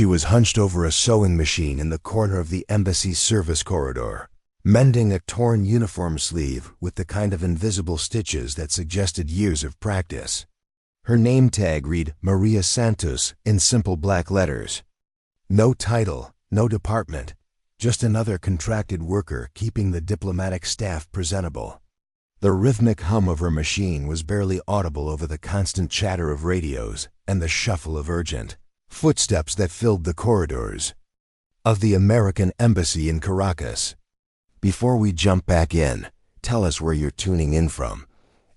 She was hunched over a sewing machine in the corner of the embassy's service corridor, mending a torn uniform sleeve with the kind of invisible stitches that suggested years of practice. Her name tag read Maria Santos in simple black letters. No title, no department, just another contracted worker keeping the diplomatic staff presentable. The rhythmic hum of her machine was barely audible over the constant chatter of radios and the shuffle of urgent footsteps that filled the corridors of the American Embassy in Caracas. Before we jump back in, tell us where you're tuning in from.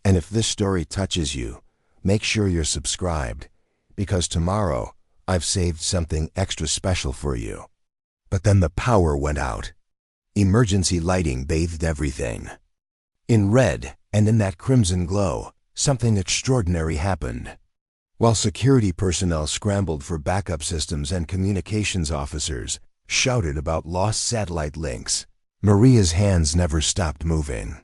And if this story touches you, make sure you're subscribed, because tomorrow I've saved something extra special for you. But then the power went out. Emergency lighting bathed everything in red, and in that crimson glow, something extraordinary happened. While security personnel scrambled for backup systems and communications officers shouted about lost satellite links, Maria's hands never stopped moving.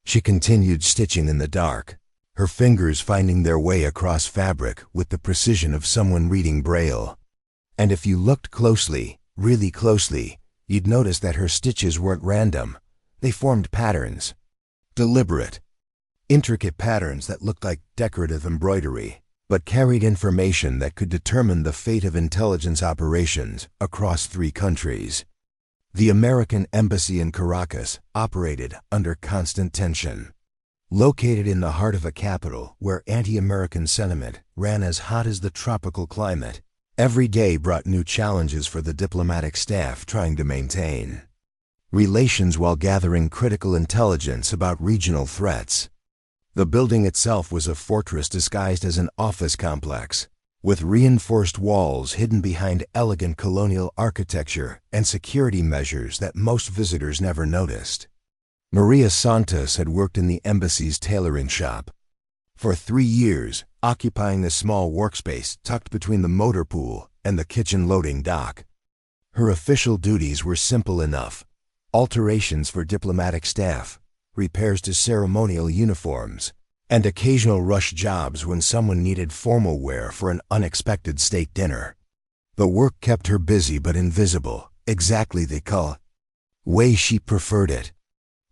She continued stitching in the dark, her fingers finding their way across fabric with the precision of someone reading braille. And if you looked closely, really closely, you'd notice that her stitches weren't random. They formed patterns. Deliberate, intricate patterns that looked like decorative embroidery, but carried information that could determine the fate of intelligence operations across 3 countries. The American Embassy in Caracas operated under constant tension. Located in the heart of a capital where anti-American sentiment ran as hot as the tropical climate, every day brought new challenges for the diplomatic staff trying to maintain relations while gathering critical intelligence about regional threats. The building itself was a fortress disguised as an office complex, with reinforced walls hidden behind elegant colonial architecture and security measures that most visitors never noticed. Maria Santos had worked in the embassy's tailoring shop for 3 years, occupying the small workspace tucked between the motor pool and the kitchen loading dock. Her official duties were simple enough: alterations for diplomatic staff, repairs to ceremonial uniforms, and occasional rush jobs when someone needed formal wear for an unexpected state dinner. The work kept her busy but invisible, exactly the way she preferred it.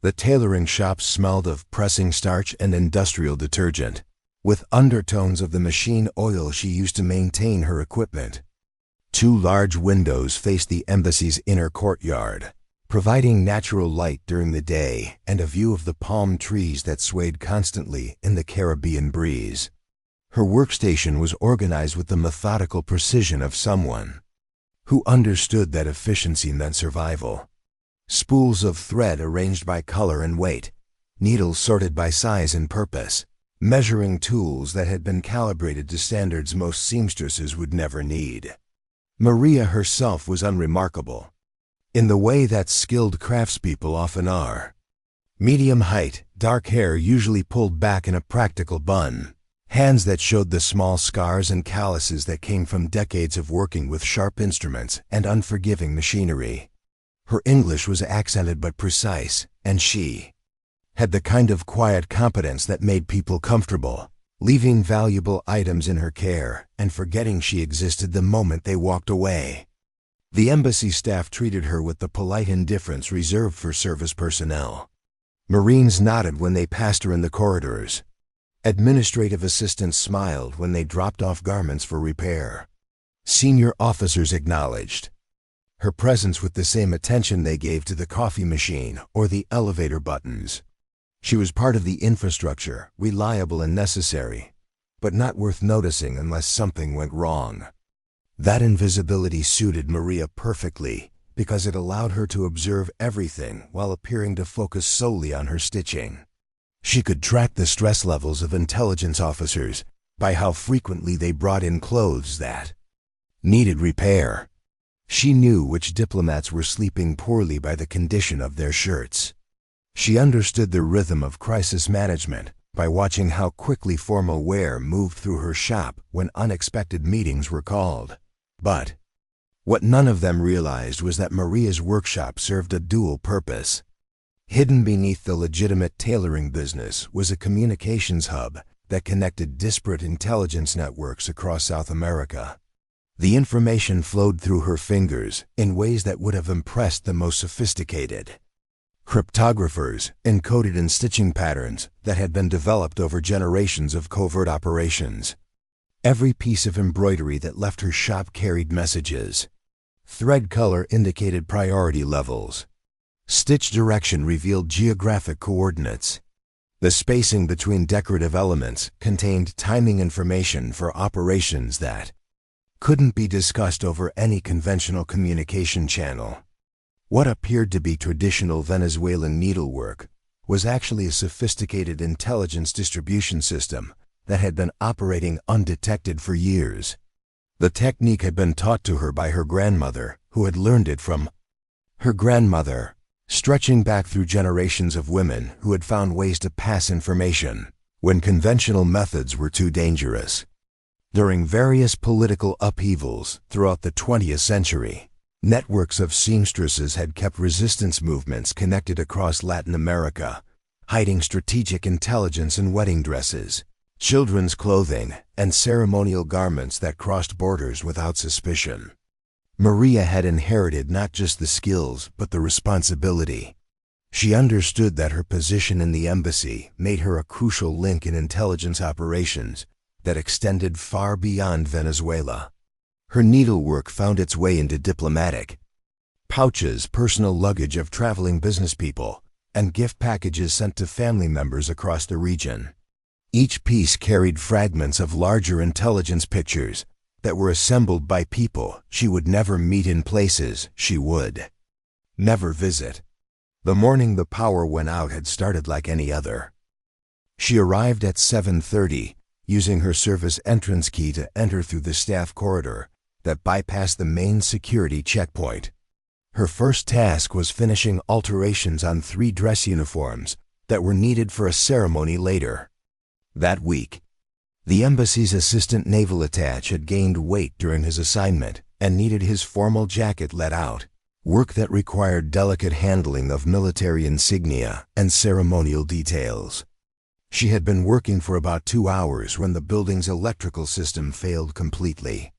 The tailoring shop smelled of pressing starch and industrial detergent, with undertones of the machine oil she used to maintain her equipment. 2 large windows faced the embassy's inner courtyard, providing natural light during the day and a view of the palm trees that swayed constantly in the Caribbean breeze. Her workstation was organized with the methodical precision of someone who understood that efficiency meant survival. Spools of thread arranged by color and weight, needles sorted by size and purpose, measuring tools that had been calibrated to standards most seamstresses would never need. Maria herself was unremarkable, in the way that skilled craftspeople often are. Medium height, dark hair usually pulled back in a practical bun, hands that showed the small scars and calluses that came from decades of working with sharp instruments and unforgiving machinery. Her English was accented but precise, and she had the kind of quiet competence that made people comfortable, leaving valuable items in her care and forgetting she existed the moment they walked away. The embassy staff treated her with the polite indifference reserved for service personnel. Marines nodded when they passed her in the corridors. Administrative assistants smiled when they dropped off garments for repair. Senior officers acknowledged her presence with the same attention they gave to the coffee machine or the elevator buttons. She was part of the infrastructure, reliable and necessary, but not worth noticing unless something went wrong. That invisibility suited Maria perfectly because it allowed her to observe everything while appearing to focus solely on her stitching. She could track the stress levels of intelligence officers by how frequently they brought in clothes that needed repair. She knew which diplomats were sleeping poorly by the condition of their shirts. She understood the rhythm of crisis management by watching how quickly formal wear moved through her shop when unexpected meetings were called. But what none of them realized was that Maria's workshop served a dual purpose. Hidden beneath the legitimate tailoring business was a communications hub that connected disparate intelligence networks across South America. The information flowed through her fingers in ways that would have impressed the most sophisticated. Cryptographers encoded in stitching patterns that had been developed over generations of covert operations. Every piece of embroidery that left her shop carried messages. Thread color indicated priority levels. Stitch direction revealed geographic coordinates. The spacing between decorative elements contained timing information for operations that couldn't be discussed over any conventional communication channel. What appeared to be traditional Venezuelan needlework was actually a sophisticated intelligence distribution system that had been operating undetected for years. The technique had been taught to her by her grandmother, who had learned it from her grandmother, stretching back through generations of women who had found ways to pass information when conventional methods were too dangerous. During various political upheavals throughout the 20th century, networks of seamstresses had kept resistance movements connected across Latin America, hiding strategic intelligence in wedding dresses, children's clothing, and ceremonial garments that crossed borders without suspicion. Maria had inherited not just the skills, but the responsibility. She understood that her position in the embassy made her a crucial link in intelligence operations that extended far beyond Venezuela. Her needlework found its way into diplomatic pouches, personal luggage of traveling business people, and gift packages sent to family members across the region. Each piece carried fragments of larger intelligence pictures that were assembled by people she would never meet in places she would never visit. The morning the power went out had started like any other. She arrived at 7:30, using her service entrance key to enter through the staff corridor that bypassed the main security checkpoint. Her first task was finishing alterations on 3 dress uniforms that were needed for a ceremony later. That week, the embassy's assistant naval attaché had gained weight during his assignment and needed his formal jacket let out, work that required delicate handling of military insignia and ceremonial details. She had been working for about 2 hours when the building's electrical system failed completely.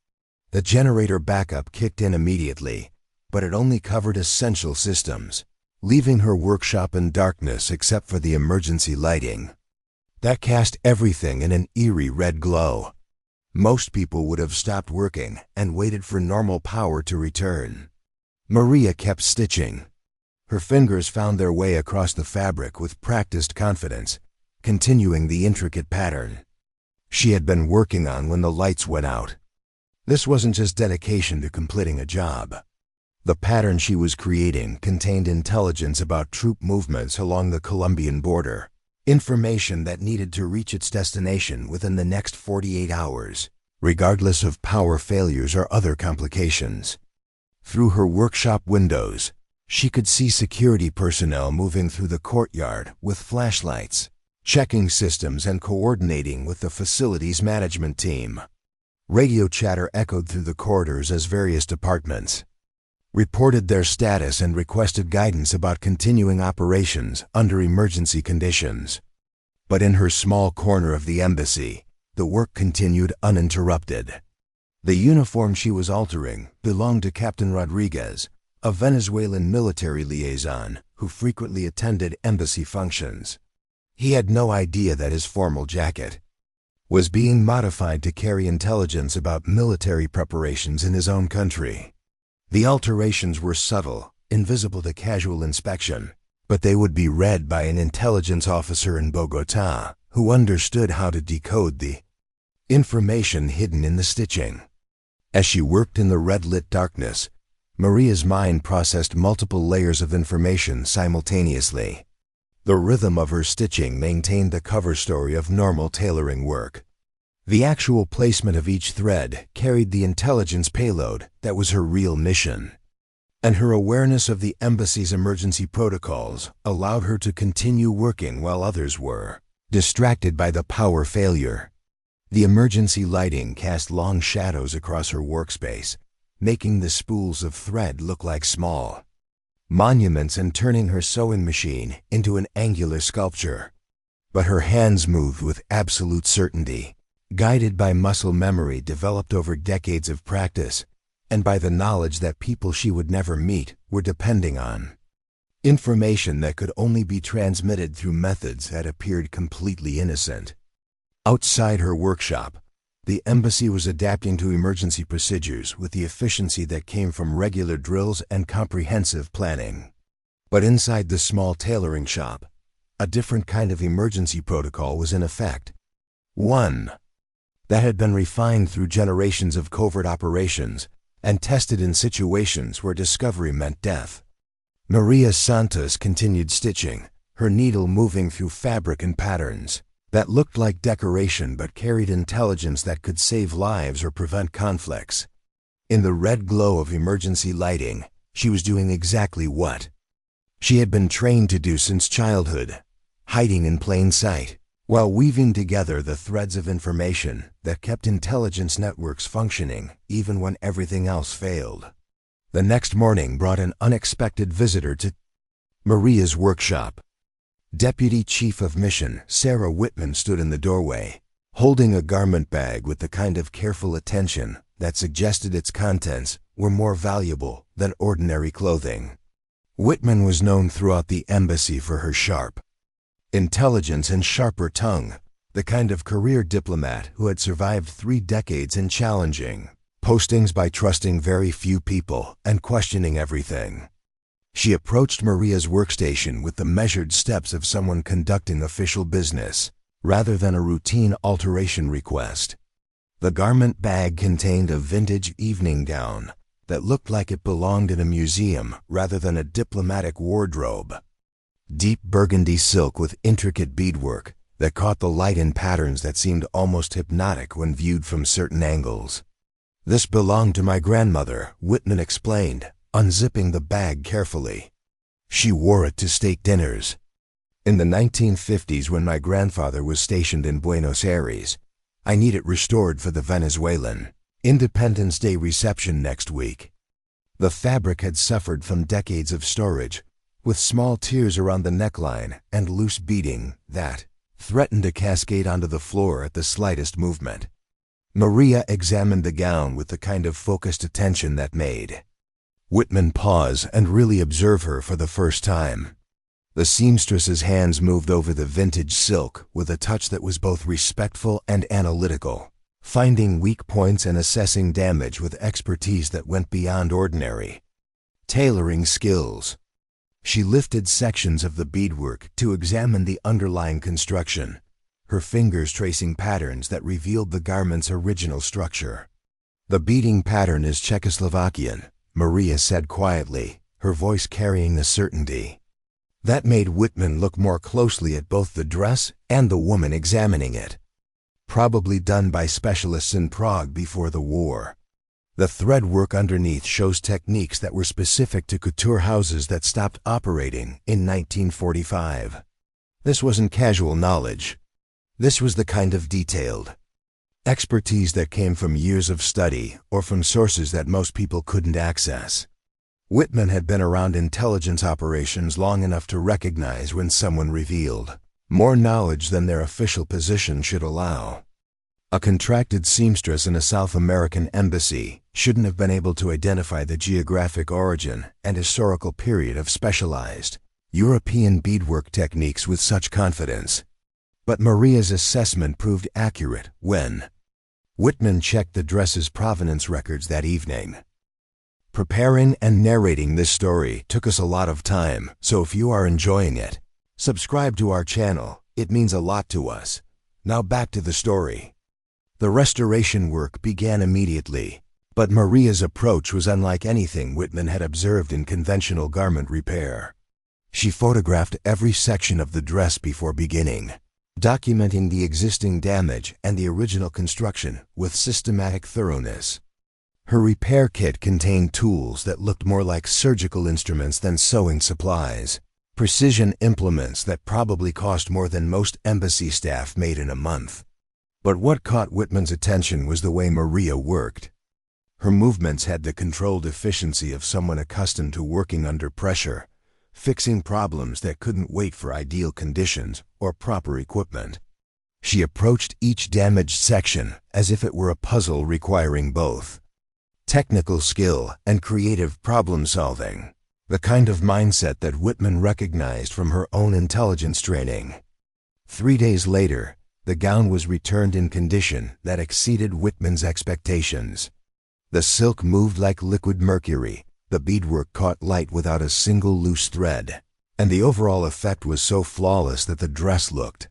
The generator backup kicked in immediately, but it only covered essential systems, leaving her workshop in darkness except for the emergency lighting. That cast everything in an eerie red glow. Most people would have stopped working and waited for normal power to return. Maria kept stitching. Her fingers found their way across the fabric with practiced confidence, continuing the intricate pattern she had been working on when the lights went out. This wasn't just dedication to completing a job. The pattern she was creating contained intelligence about troop movements along the Colombian border, information that needed to reach its destination within the next 48 hours, regardless of power failures or other complications. Through her workshop windows, she could see security personnel moving through the courtyard with flashlights, checking systems and coordinating with the facility's management team. Radio chatter echoed through the corridors as various departments reported their status and requested guidance about continuing operations under emergency conditions. But in her small corner of the embassy, the work continued uninterrupted. The uniform she was altering belonged to Captain Rodriguez, a Venezuelan military liaison who frequently attended embassy functions. He had no idea that his formal jacket was being modified to carry intelligence about military preparations in his own country. The alterations were subtle, invisible to casual inspection, but they would be read by an intelligence officer in Bogotá who understood how to decode the information hidden in the stitching. As she worked in the red-lit darkness, Maria's mind processed multiple layers of information simultaneously. The rhythm of her stitching maintained the cover story of normal tailoring work. The actual placement of each thread carried the intelligence payload that was her real mission. And her awareness of the embassy's emergency protocols allowed her to continue working while others were distracted by the power failure. The emergency lighting cast long shadows across her workspace, making the spools of thread look like small monuments and turning her sewing machine into an angular sculpture. But her hands moved with absolute certainty, guided by muscle memory developed over decades of practice, and by the knowledge that people she would never meet were depending on. Information that could only be transmitted through methods that appeared completely innocent. Outside her workshop, the embassy was adapting to emergency procedures with the efficiency that came from regular drills and comprehensive planning. But inside the small tailoring shop, a different kind of emergency protocol was in effect. One that had been refined through generations of covert operations and tested in situations where discovery meant death. Maria Santos continued stitching, her needle moving through fabric and patterns that looked like decoration but carried intelligence that could save lives or prevent conflicts. In the red glow of emergency lighting, she was doing exactly what she had been trained to do since childhood, hiding in plain sight, while weaving together the threads of information that kept intelligence networks functioning even when everything else failed. The next morning brought an unexpected visitor to Maria's workshop. Deputy Chief of Mission Sarah Whitman stood in the doorway, holding a garment bag with the kind of careful attention that suggested its contents were more valuable than ordinary clothing. Whitman was known throughout the embassy for her sharp intelligence and sharper tongue, the kind of career diplomat who had survived 3 decades in challenging postings by trusting very few people and questioning everything. She approached Maria's workstation with the measured steps of someone conducting official business, rather than a routine alteration request. The garment bag contained a vintage evening gown that looked like it belonged in a museum rather than a diplomatic wardrobe. Deep burgundy silk with intricate beadwork that caught the light in patterns that seemed almost hypnotic when viewed from certain angles. "This belonged to my grandmother," Whitman explained, unzipping the bag carefully. "She wore it to state dinners. In the 1950s, when my grandfather was stationed in Buenos Aires, I need it restored for the Venezuelan Independence Day reception next week." The fabric had suffered from decades of storage, with small tears around the neckline and loose beading that threatened to cascade onto the floor at the slightest movement. Maria examined the gown with the kind of focused attention that made Whitman pause and really observe her for the first time. The seamstress's hands moved over the vintage silk with a touch that was both respectful and analytical, finding weak points and assessing damage with expertise that went beyond ordinary tailoring skills. She lifted sections of the beadwork to examine the underlying construction, her fingers tracing patterns that revealed the garment's original structure. "The beading pattern is Czechoslovakian," Maria said quietly, her voice carrying the certainty. That made Whitman look more closely at both the dress and the woman examining it. Probably done by specialists in Prague before the war. The thread work underneath shows techniques that were specific to couture houses that stopped operating in 1945. This wasn't casual knowledge. This was the kind of detailed expertise that came from years of study or from sources that most people couldn't access. Whitman had been around intelligence operations long enough to recognize when someone revealed more knowledge than their official position should allow. A contracted seamstress in a South American embassy shouldn't have been able to identify the geographic origin and historical period of specialized European beadwork techniques with such confidence. But Maria's assessment proved accurate when Whitman checked the dress's provenance records that evening. Preparing and narrating this story took us a lot of time, so if you are enjoying it, subscribe to our channel. It means a lot to us. Now back to the story. The restoration work began immediately, but Maria's approach was unlike anything Whitman had observed in conventional garment repair. She photographed every section of the dress before beginning, documenting the existing damage and the original construction with systematic thoroughness. Her repair kit contained tools that looked more like surgical instruments than sewing supplies, precision implements that probably cost more than most embassy staff made in a month. But what caught Whitman's attention was the way Maria worked. Her movements had the controlled efficiency of someone accustomed to working under pressure, fixing problems that couldn't wait for ideal conditions or proper equipment. She approached each damaged section as if it were a puzzle requiring both technical skill and creative problem-solving, the kind of mindset that Whitman recognized from her own intelligence training. 3 days later, the gown was returned in condition that exceeded Whitman's expectations. The silk moved like liquid mercury, the beadwork caught light without a single loose thread, and the overall effect was so flawless that the dress looked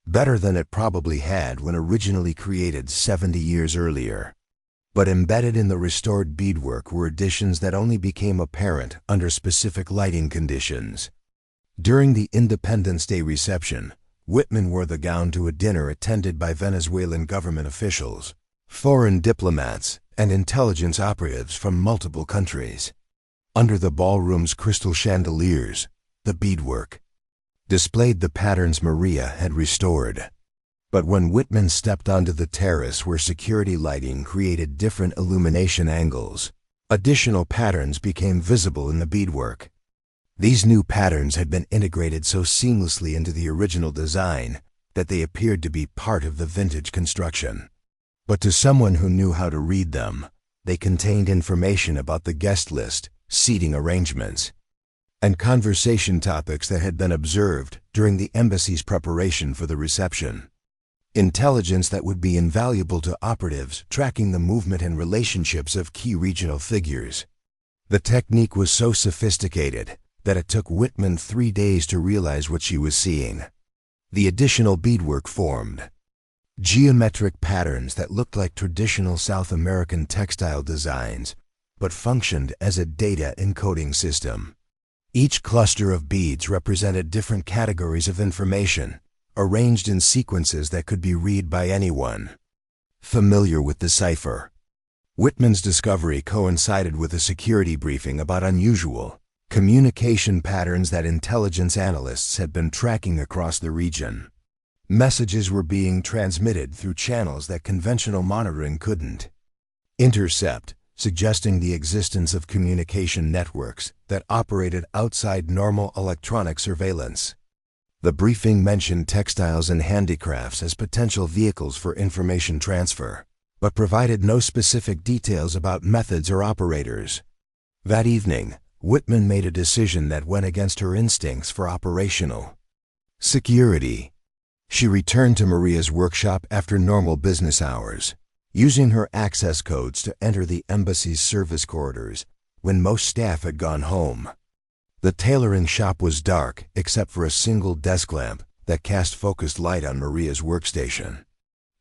better than it probably had when originally created 70 years earlier. But embedded in the restored beadwork were additions that only became apparent under specific lighting conditions. During the Independence Day reception, Whitman wore the gown to a dinner attended by Venezuelan government officials, foreign diplomats, and intelligence operatives from multiple countries. Under the ballroom's crystal chandeliers, the beadwork displayed the patterns Maria had restored. But when Whitman stepped onto the terrace where security lighting created different illumination angles, additional patterns became visible in the beadwork. These new patterns had been integrated so seamlessly into the original design that they appeared to be part of the vintage construction. But to someone who knew how to read them, they contained information about the guest list, seating arrangements, and conversation topics that had been observed during the embassy's preparation for the reception. Intelligence that would be invaluable to operatives tracking the movement and relationships of key regional figures. The technique was so sophisticated that it took Whitman 3 days to realize what she was seeing. The additional beadwork formed geometric patterns that looked like traditional South American textile designs, but functioned as a data encoding system. Each cluster of beads represented different categories of information, arranged in sequences that could be read by anyone familiar with the cipher. Whitman's discovery coincided with a security briefing about unusual communication patterns that intelligence analysts had been tracking across the region. Messages were being transmitted through channels that conventional monitoring couldn't intercept, suggesting the existence of communication networks that operated outside normal electronic surveillance. The briefing mentioned textiles and handicrafts as potential vehicles for information transfer, but provided no specific details about methods or operators. That evening, Whitman made a decision that went against her instincts for operational security. She returned to Maria's workshop after normal business hours, using her access codes to enter the embassy's service corridors when most staff had gone home. The tailoring shop was dark except for a single desk lamp that cast focused light on Maria's workstation.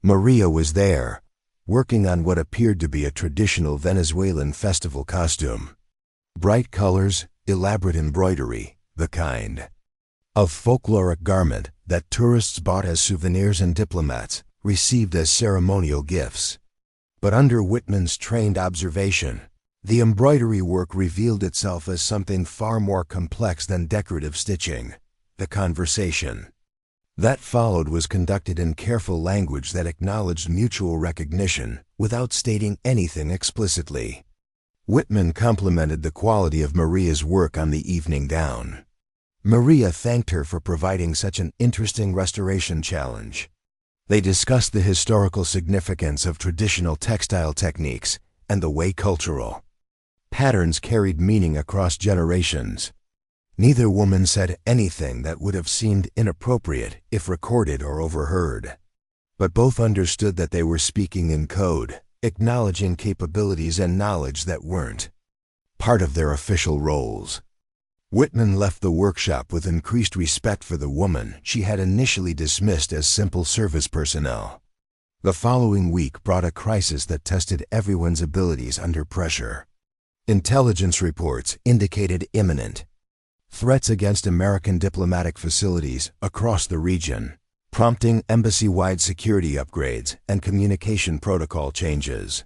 Maria was there, working on what appeared to be a traditional Venezuelan festival costume. Bright colors, elaborate embroidery, the kind of folkloric garment that tourists bought as souvenirs and diplomats received as ceremonial gifts. But under Whitman's trained observation, the embroidery work revealed itself as something far more complex than decorative stitching. The conversation that followed was conducted in careful language that acknowledged mutual recognition without stating anything explicitly. Whitman complimented the quality of Maria's work on the evening gown. Maria thanked her for providing such an interesting restoration challenge. They discussed the historical significance of traditional textile techniques and the way cultural patterns carried meaning across generations. Neither woman said anything that would have seemed inappropriate if recorded or overheard. But both understood that they were speaking in code, acknowledging capabilities and knowledge that weren't part of their official roles. Whitman left the workshop with increased respect for the woman she had initially dismissed as simple service personnel. The following week brought a crisis that tested everyone's abilities under pressure. Intelligence reports indicated imminent threats against American diplomatic facilities across the region, prompting embassy-wide security upgrades and communication protocol changes.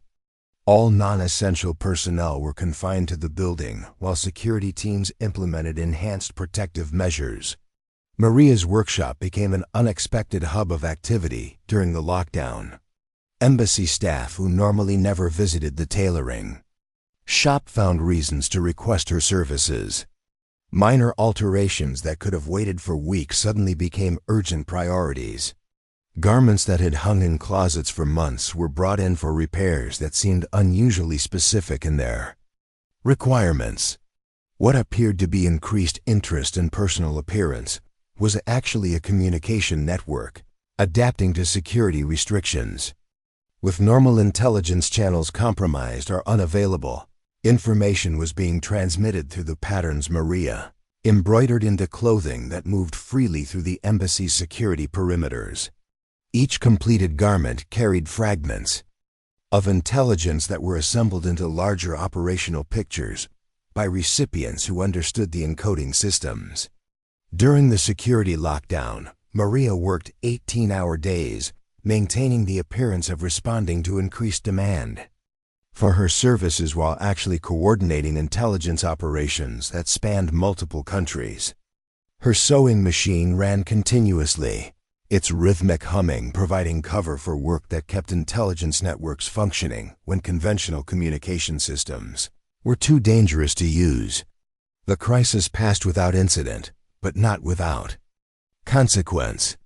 All non-essential personnel were confined to the building while security teams implemented enhanced protective measures. Maria's workshop became an unexpected hub of activity during the lockdown. Embassy staff who normally never visited the tailoring shop found reasons to request her services. Minor alterations that could have waited for weeks suddenly became urgent priorities. Garments that had hung in closets for months were brought in for repairs that seemed unusually specific in their requirements. What appeared to be increased interest in personal appearance was actually a communication network, adapting to security restrictions. With normal intelligence channels compromised or unavailable, information was being transmitted through the patterns Maria embroidered into clothing that moved freely through the embassy's security perimeters. Each completed garment carried fragments of intelligence that were assembled into larger operational pictures by recipients who understood the encoding systems. During the security lockdown, Maria worked 18-hour days, maintaining the appearance of responding to increased demand for her services while actually coordinating intelligence operations that spanned multiple countries. Her sewing machine ran continuously, its rhythmic humming providing cover for work that kept intelligence networks functioning when conventional communication systems were too dangerous to use. The crisis passed without incident, but not without consequence.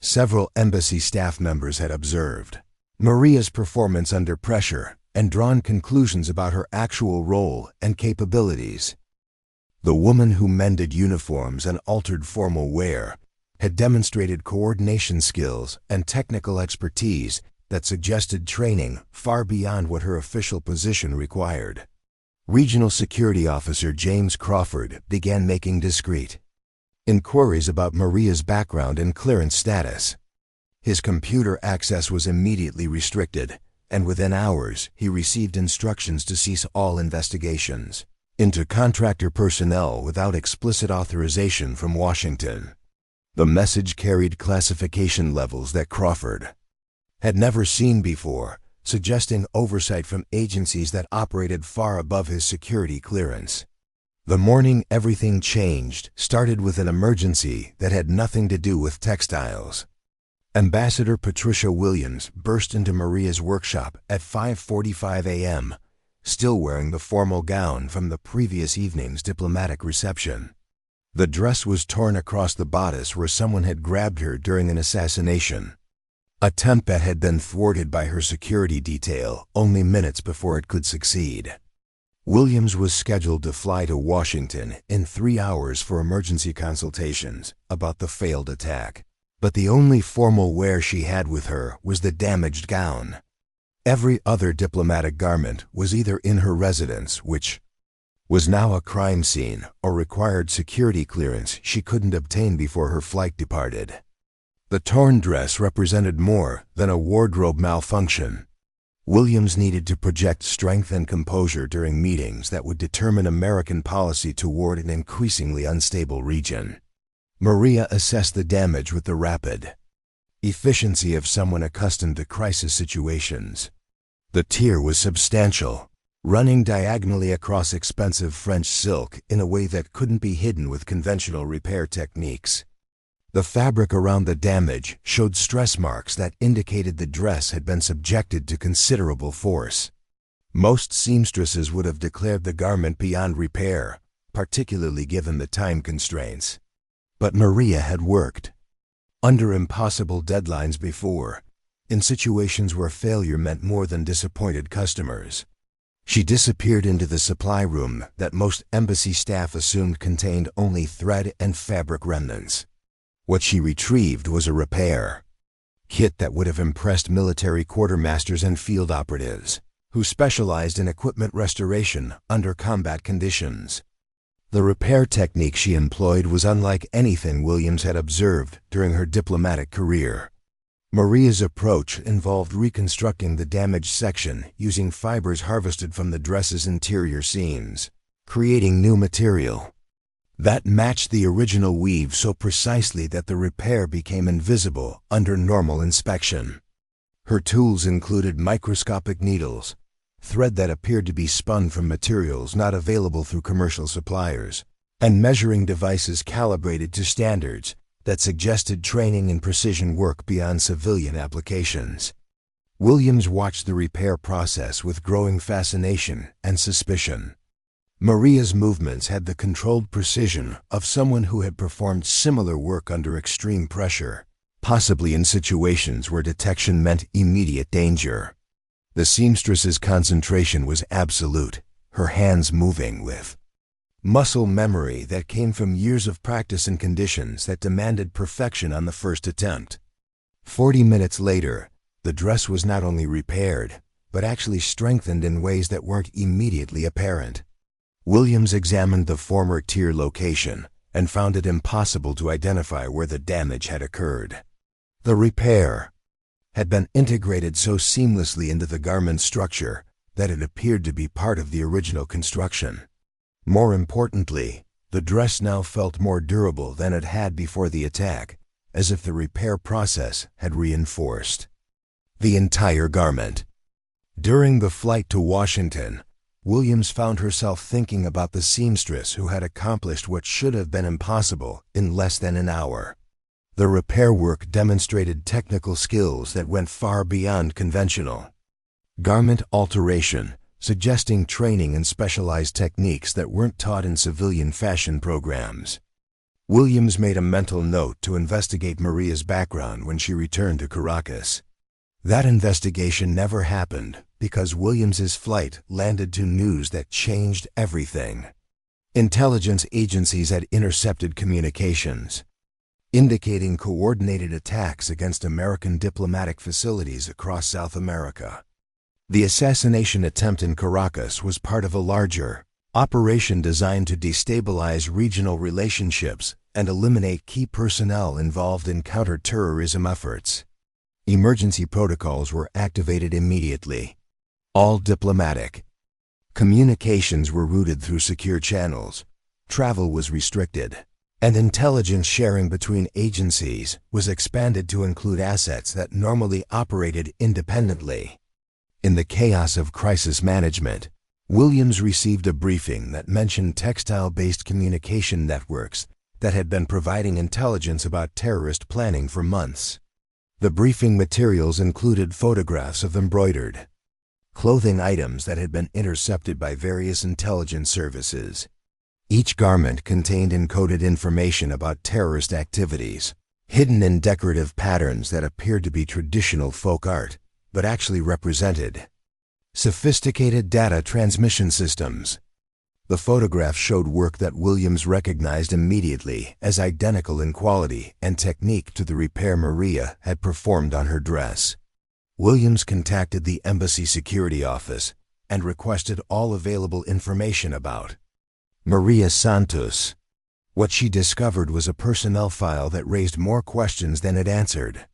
Several embassy staff members had observed Maria's performance under pressure and drawn conclusions about her actual role and capabilities. The woman who mended uniforms and altered formal wear had demonstrated coordination skills and technical expertise that suggested training far beyond what her official position required. Regional Security Officer James Crawford began making discreet inquiries about Maria's background and clearance status. His computer access was immediately restricted, and within hours he received instructions to cease all investigations into contractor personnel without explicit authorization from Washington. The message carried classification levels that Crawford had never seen before, suggesting oversight from agencies that operated far above his security clearance. The morning everything changed started with an emergency that had nothing to do with textiles. Ambassador Patricia Williams burst into Maria's workshop at 5:45 a.m., still wearing the formal gown from the previous evening's diplomatic reception. The dress was torn across the bodice where someone had grabbed her during an assassination attempt that had been thwarted by her security detail only minutes before it could succeed. Williams was scheduled to fly to Washington in 3 hours for emergency consultations about the failed attack. But the only formal wear she had with her was the damaged gown. Every other diplomatic garment was either in her residence, which was now a crime scene, or required security clearance she couldn't obtain before her flight departed. The torn dress represented more than a wardrobe malfunction. Williams needed to project strength and composure during meetings that would determine American policy toward an increasingly unstable region. Maria assessed the damage with the rapid efficiency of someone accustomed to crisis situations. The tear was substantial, running diagonally across expensive French silk in a way that couldn't be hidden with conventional repair techniques. The fabric around the damage showed stress marks that indicated the dress had been subjected to considerable force. Most seamstresses would have declared the garment beyond repair, particularly given the time constraints. But Maria had worked under impossible deadlines before, in situations where failure meant more than disappointed customers. She disappeared into the supply room that most embassy staff assumed contained only thread and fabric remnants. What she retrieved was a repair kit that would have impressed military quartermasters and field operatives, who specialized in equipment restoration under combat conditions. The repair technique she employed was unlike anything Williams had observed during her diplomatic career. Maria's approach involved reconstructing the damaged section using fibers harvested from the dress's interior seams, creating new material that matched the original weave so precisely that the repair became invisible under normal inspection. Her tools included microscopic needles, thread that appeared to be spun from materials not available through commercial suppliers, and measuring devices calibrated to standards that suggested training in precision work beyond civilian applications. Williams watched the repair process with growing fascination and suspicion. Maria's movements had the controlled precision of someone who had performed similar work under extreme pressure, possibly in situations where detection meant immediate danger. The seamstress's concentration was absolute, her hands moving with muscle memory that came from years of practice in conditions that demanded perfection on the first attempt. 40 minutes later, the dress was not only repaired, but actually strengthened in ways that weren't immediately apparent. Williams examined the former tear location and found it impossible to identify where the damage had occurred. The repair had been integrated so seamlessly into the garment's structure that it appeared to be part of the original construction. More importantly, the dress now felt more durable than it had before the attack, as if the repair process had reinforced the entire garment. During the flight to Washington, Williams found herself thinking about the seamstress who had accomplished what should have been impossible in less than an hour. The repair work demonstrated technical skills that went far beyond conventional garment alteration, suggesting training in specialized techniques that weren't taught in civilian fashion programs. Williams made a mental note to investigate Maria's background when she returned to Caracas. That investigation never happened because Williams's flight landed to news that changed everything. Intelligence agencies had intercepted communications, indicating coordinated attacks against American diplomatic facilities across South America. The assassination attempt in Caracas was part of a larger operation designed to destabilize regional relationships and eliminate key personnel involved in counter-terrorism efforts. Emergency protocols were activated immediately. All diplomatic communications were routed through secure channels, travel was restricted, and intelligence sharing between agencies was expanded to include assets that normally operated independently. In the chaos of crisis management, Williams received a briefing that mentioned textile-based communication networks that had been providing intelligence about terrorist planning for months. The briefing materials included photographs of embroidered clothing items that had been intercepted by various intelligence services. Each garment contained encoded information about terrorist activities, hidden in decorative patterns that appeared to be traditional folk art, but actually represented sophisticated data transmission systems. The photographs showed work that Williams recognized immediately as identical in quality and technique to the repair Maria had performed on her dress. Williams contacted the embassy security office and requested all available information about Maria Santos. What she discovered was a personnel file that raised more questions than it answered.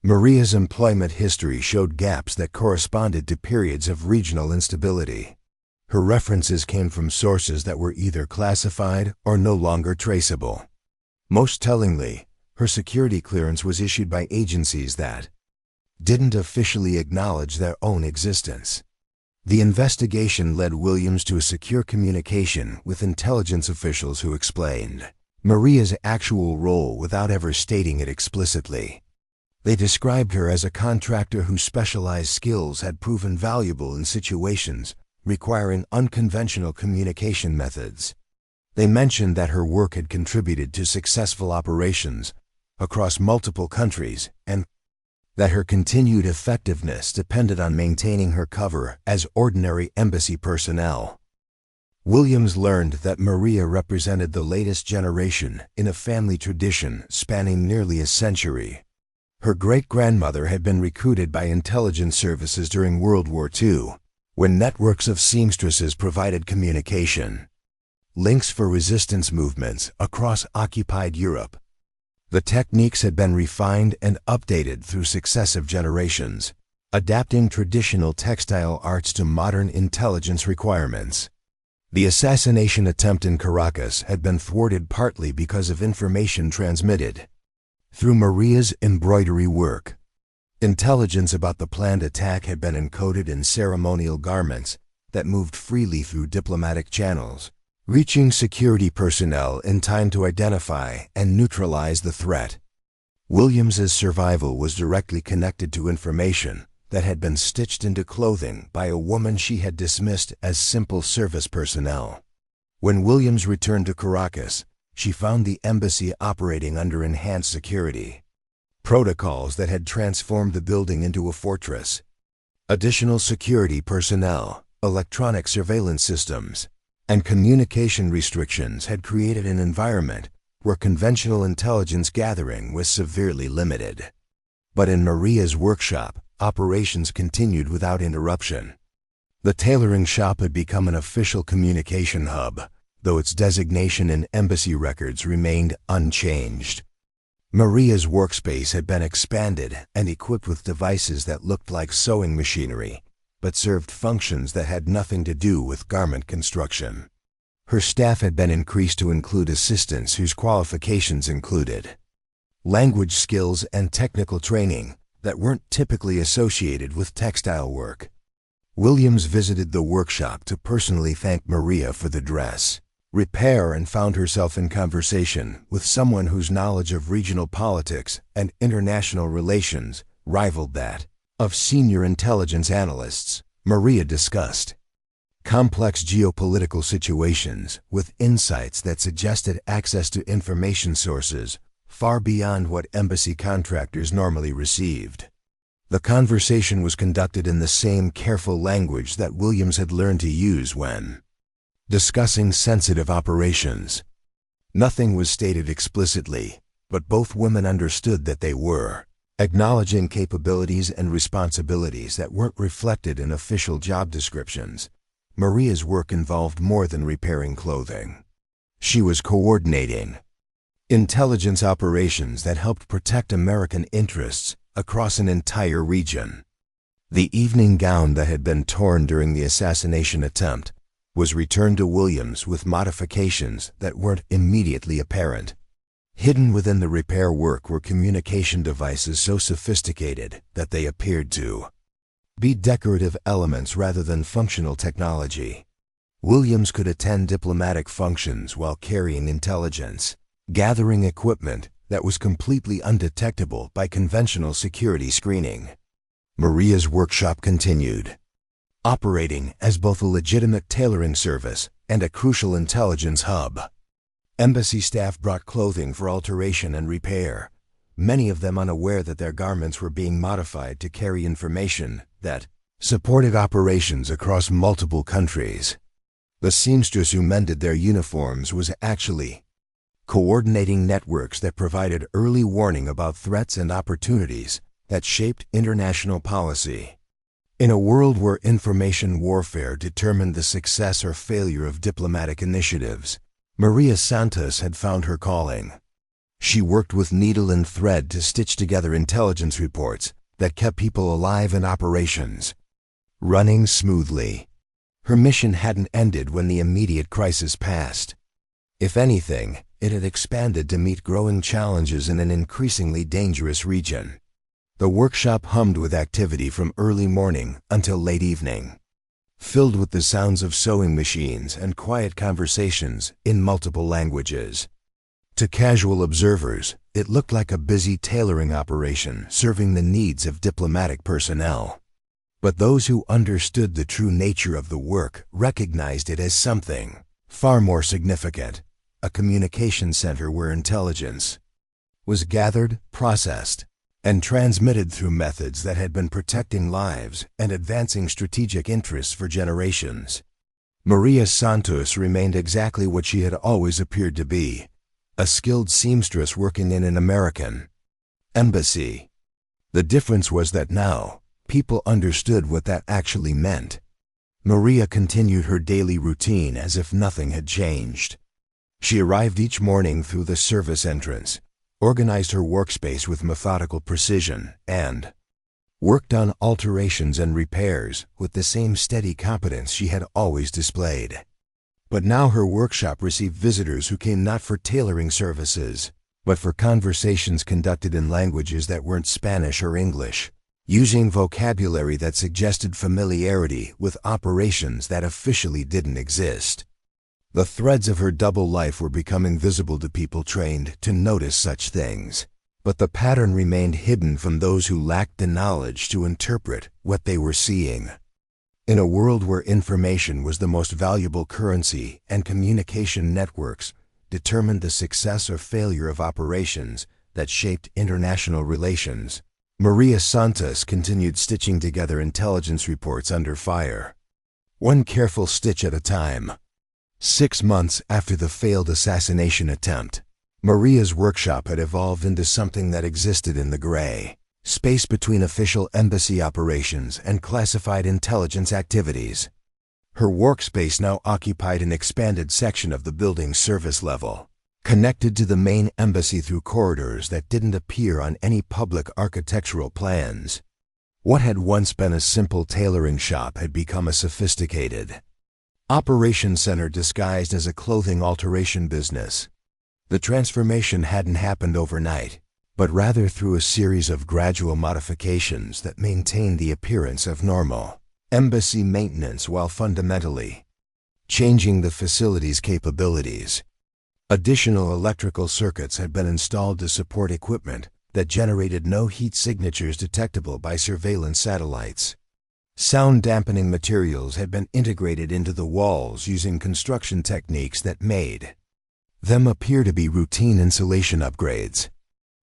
Maria's employment history showed gaps that corresponded to periods of regional instability. Her references came from sources that were either classified or no longer traceable. Most tellingly, her security clearance was issued by agencies that didn't officially acknowledge their own existence. The investigation led Williams to a secure communication with intelligence officials who explained Maria's actual role without ever stating it explicitly. They described her as a contractor whose specialized skills had proven valuable in situations requiring unconventional communication methods. They mentioned that her work had contributed to successful operations across multiple countries and that her continued effectiveness depended on maintaining her cover as ordinary embassy personnel. Williams learned that Maria represented the latest generation in a family tradition spanning nearly a century. Her great-grandmother had been recruited by intelligence services during World War II, when networks of seamstresses provided communication links for resistance movements across occupied Europe. The techniques had been refined and updated through successive generations, adapting traditional textile arts to modern intelligence requirements. The assassination attempt in Caracas had been thwarted partly because of information transmitted through Maria's embroidery work. Intelligence about the planned attack had been encoded in ceremonial garments that moved freely through diplomatic channels, reaching security personnel in time to identify and neutralize the threat. Williams's survival was directly connected to information that had been stitched into clothing by a woman she had dismissed as simple service personnel. When Williams returned to Caracas, she found the embassy operating under enhanced security. protocols that had transformed the building into a fortress. Additional security personnel, electronic surveillance systems, and communication restrictions had created an environment where conventional intelligence gathering was severely limited. But in Maria's workshop, operations continued without interruption. The tailoring shop had become an official communication hub, though its designation in embassy records remained unchanged. Maria's workspace had been expanded and equipped with devices that looked like sewing machinery, but served functions that had nothing to do with garment construction. Her staff had been increased to include assistants whose qualifications included language skills and technical training that weren't typically associated with textile work. Williams visited the workshop to personally thank Maria for the dress, repair, and found herself in conversation with someone whose knowledge of regional politics and international relations rivaled that of senior intelligence analysts. Maria discussed complex geopolitical situations with insights that suggested access to information sources far beyond what embassy contractors normally received. The conversation was conducted in the same careful language that Williams had learned to use when discussing sensitive operations. Nothing was stated explicitly, but both women understood that they were acknowledging capabilities and responsibilities that weren't reflected in official job descriptions. Maria's work involved more than repairing clothing. She was coordinating intelligence operations that helped protect American interests across an entire region. The evening gown that had been torn during the assassination attempt was returned to Williams with modifications that weren't immediately apparent. Hidden within the repair work were communication devices so sophisticated that they appeared to be decorative elements rather than functional technology. Williams could attend diplomatic functions while carrying intelligence, gathering equipment that was completely undetectable by conventional security screening. Maria's workshop continued, operating as both a legitimate tailoring service and a crucial intelligence hub. Embassy staff brought clothing for alteration and repair, many of them unaware that their garments were being modified to carry information that supported operations across multiple countries. The seamstress who mended their uniforms was actually coordinating networks that provided early warning about threats and opportunities that shaped international policy. In a world where information warfare determined the success or failure of diplomatic initiatives, Maria Santos had found her calling. She worked with needle and thread to stitch together intelligence reports that kept people alive in operations running smoothly. Her mission hadn't ended when the immediate crisis passed. If anything, it had expanded to meet growing challenges in an increasingly dangerous region. The workshop hummed with activity from early morning until late evening, filled with the sounds of sewing machines and quiet conversations in multiple languages. To casual observers, it looked like a busy tailoring operation serving the needs of diplomatic personnel. But those who understood the true nature of the work recognized it as something far more significant, a communication center where intelligence was gathered, processed, and transmitted through methods that had been protecting lives and advancing strategic interests for generations. Maria Santos remained exactly what she had always appeared to be, a skilled seamstress working in an American embassy. The difference was that now, people understood what that actually meant. Maria continued her daily routine as if nothing had changed. She arrived each morning through the service entrance, organized her workspace with methodical precision, and worked on alterations and repairs with the same steady competence she had always displayed. But now her workshop received visitors who came not for tailoring services, but for conversations conducted in languages that weren't Spanish or English, using vocabulary that suggested familiarity with operations that officially didn't exist. The threads of her double life were becoming visible to people trained to notice such things, but the pattern remained hidden from those who lacked the knowledge to interpret what they were seeing. In a world where information was the most valuable currency and communication networks determined the success or failure of operations, that shaped international relations. Maria Santos continued stitching together intelligence reports under fire, one careful stitch at a time. 6 months after the failed assassination attempt, Maria's workshop had evolved into something that existed in the gray space between official embassy operations and classified intelligence activities. Her workspace now occupied an expanded section of the building's service level, connected to the main embassy through corridors that didn't appear on any public architectural plans. What had once been a simple tailoring shop had become a sophisticated operations center disguised as a clothing alteration business. The transformation hadn't happened overnight, but rather through a series of gradual modifications that maintained the appearance of normal embassy maintenance while fundamentally changing the facility's capabilities. Additional electrical circuits had been installed to support equipment that generated no heat signatures detectable by surveillance satellites. Sound dampening materials had been integrated into the walls using construction techniques that made them appear to be routine insulation upgrades.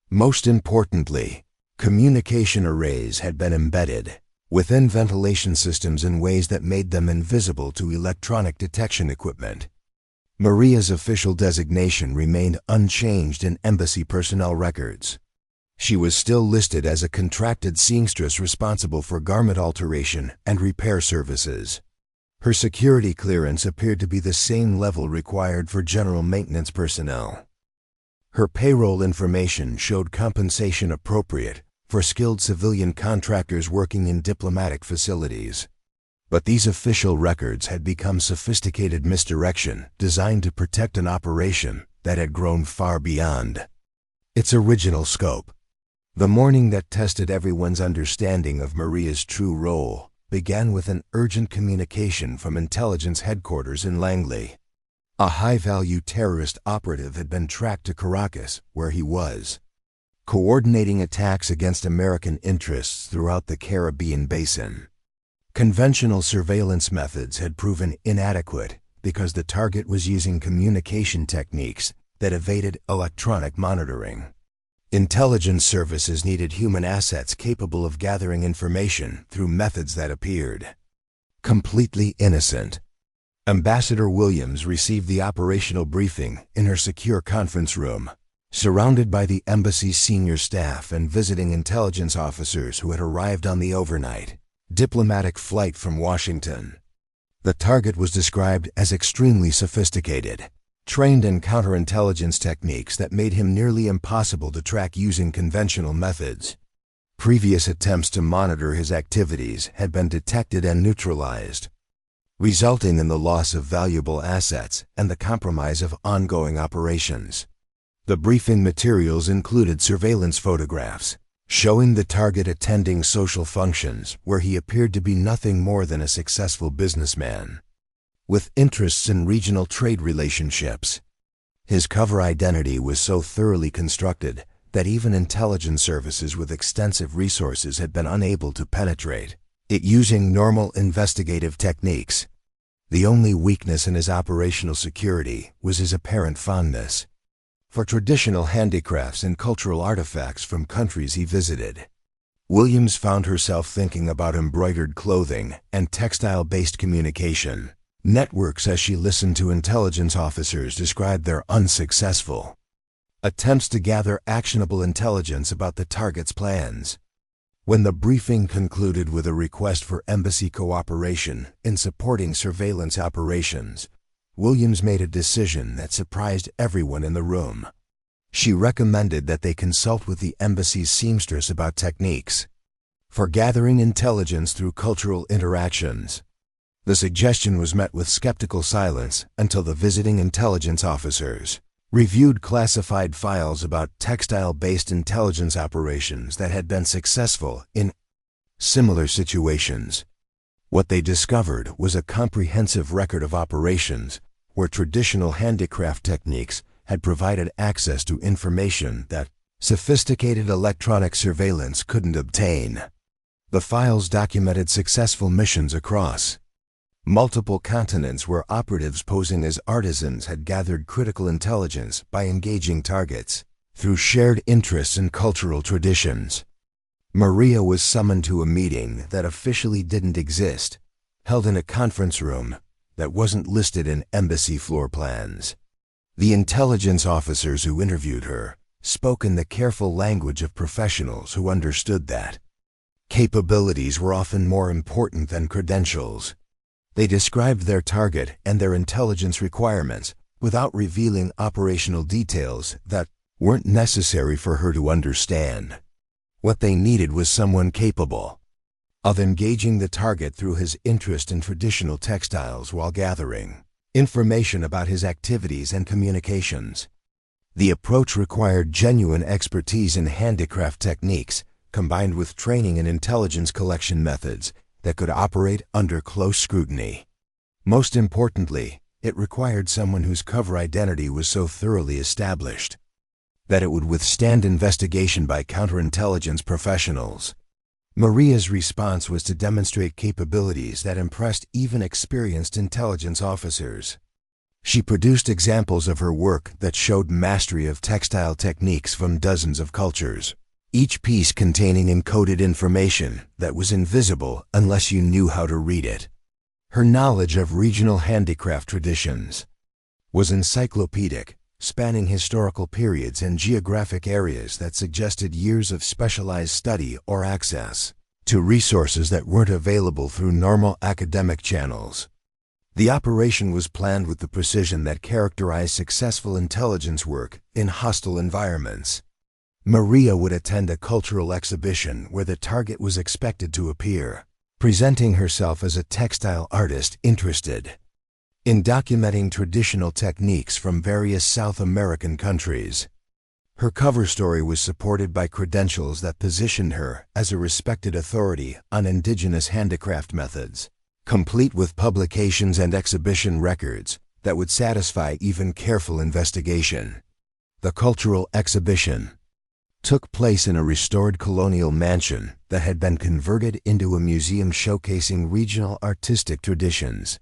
Most importantly, communication arrays had been embedded within ventilation systems in ways that made them invisible to electronic detection equipment. Maria's official designation remained unchanged in embassy personnel records. She was still listed as a contracted seamstress responsible for garment alteration and repair services. Her security clearance appeared to be the same level required for general maintenance personnel. Her payroll information showed compensation appropriate for skilled civilian contractors working in diplomatic facilities. But these official records had become sophisticated misdirection designed to protect an operation that had grown far beyond its original scope. The morning that tested everyone's understanding of Maria's true role began with an urgent communication from intelligence headquarters in Langley. A high-value terrorist operative had been tracked to Caracas, where he was coordinating attacks against American interests throughout the Caribbean basin. Conventional surveillance methods had proven inadequate because the target was using communication techniques that evaded electronic monitoring. Intelligence services needed human assets capable of gathering information through methods that appeared completely innocent. Ambassador Williams received the operational briefing in her secure conference room, surrounded by the embassy's senior staff and visiting intelligence officers who had arrived on the overnight diplomatic flight from Washington. The target was described as extremely sophisticated, trained in counterintelligence techniques that made him nearly impossible to track using conventional methods. Previous attempts to monitor his activities had been detected and neutralized, resulting in the loss of valuable assets and the compromise of ongoing operations. The briefing materials included surveillance photographs showing the target attending social functions where he appeared to be nothing more than a successful businessman with interests in regional trade relationships. His cover identity was so thoroughly constructed that even intelligence services with extensive resources had been unable to penetrate it using normal investigative techniques. The only weakness in his operational security was his apparent fondness for traditional handicrafts and cultural artifacts from countries he visited. Williams found herself thinking about embroidered clothing and textile-based communication networks as she listened to intelligence officers describe their unsuccessful attempts to gather actionable intelligence about the target's plans. When the briefing concluded with a request for embassy cooperation in supporting surveillance operations, Williams made a decision that surprised everyone in the room. She recommended that they consult with the embassy's seamstress about techniques for gathering intelligence through cultural interactions. The suggestion was met with skeptical silence until the visiting intelligence officers reviewed classified files about textile-based intelligence operations that had been successful in similar situations. What they discovered was a comprehensive record of operations where traditional handicraft techniques had provided access to information that sophisticated electronic surveillance couldn't obtain. The files documented successful missions across multiple continents where operatives posing as artisans had gathered critical intelligence by engaging targets through shared interests and cultural traditions. Maria was summoned to a meeting that officially didn't exist, held in a conference room that wasn't listed in embassy floor plans. The intelligence officers who interviewed her spoke in the careful language of professionals who understood that capabilities were often more important than credentials. They described their target and their intelligence requirements without revealing operational details that weren't necessary for her to understand. What they needed was someone capable of engaging the target through his interest in traditional textiles while gathering information about his activities and communications. The approach required genuine expertise in handicraft techniques combined with training in intelligence collection methods that could operate under close scrutiny. Most importantly, it required someone whose cover identity was so thoroughly established that it would withstand investigation by counterintelligence professionals. Maria's response was to demonstrate capabilities that impressed even experienced intelligence officers. She produced examples of her work that showed mastery of textile techniques from dozens of cultures, each piece containing encoded information that was invisible unless you knew how to read it. Her knowledge of regional handicraft traditions was encyclopedic, spanning historical periods and geographic areas that suggested years of specialized study or access to resources that weren't available through normal academic channels. The operation was planned with the precision that characterized successful intelligence work in hostile environments. Maria would attend a cultural exhibition where the target was expected to appear, presenting herself as a textile artist interested in documenting traditional techniques from various South American countries. Her cover story was supported by credentials that positioned her as a respected authority on indigenous handicraft methods, complete with publications and exhibition records that would satisfy even careful investigation. The cultural exhibition took place in a restored colonial mansion that had been converted into a museum showcasing regional artistic traditions.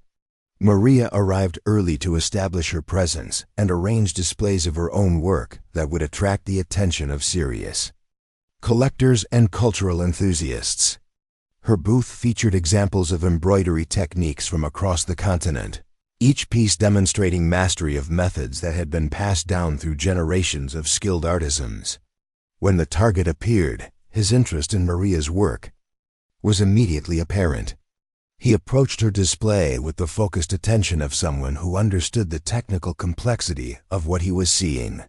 Maria arrived early to establish her presence and arrange displays of her own work that would attract the attention of serious collectors and cultural enthusiasts. Her booth featured examples of embroidery techniques from across the continent, each piece demonstrating mastery of methods that had been passed down through generations of skilled artisans. When the target appeared, his interest in Maria's work was immediately apparent. He approached her display with the focused attention of someone who understood the technical complexity of what he was seeing.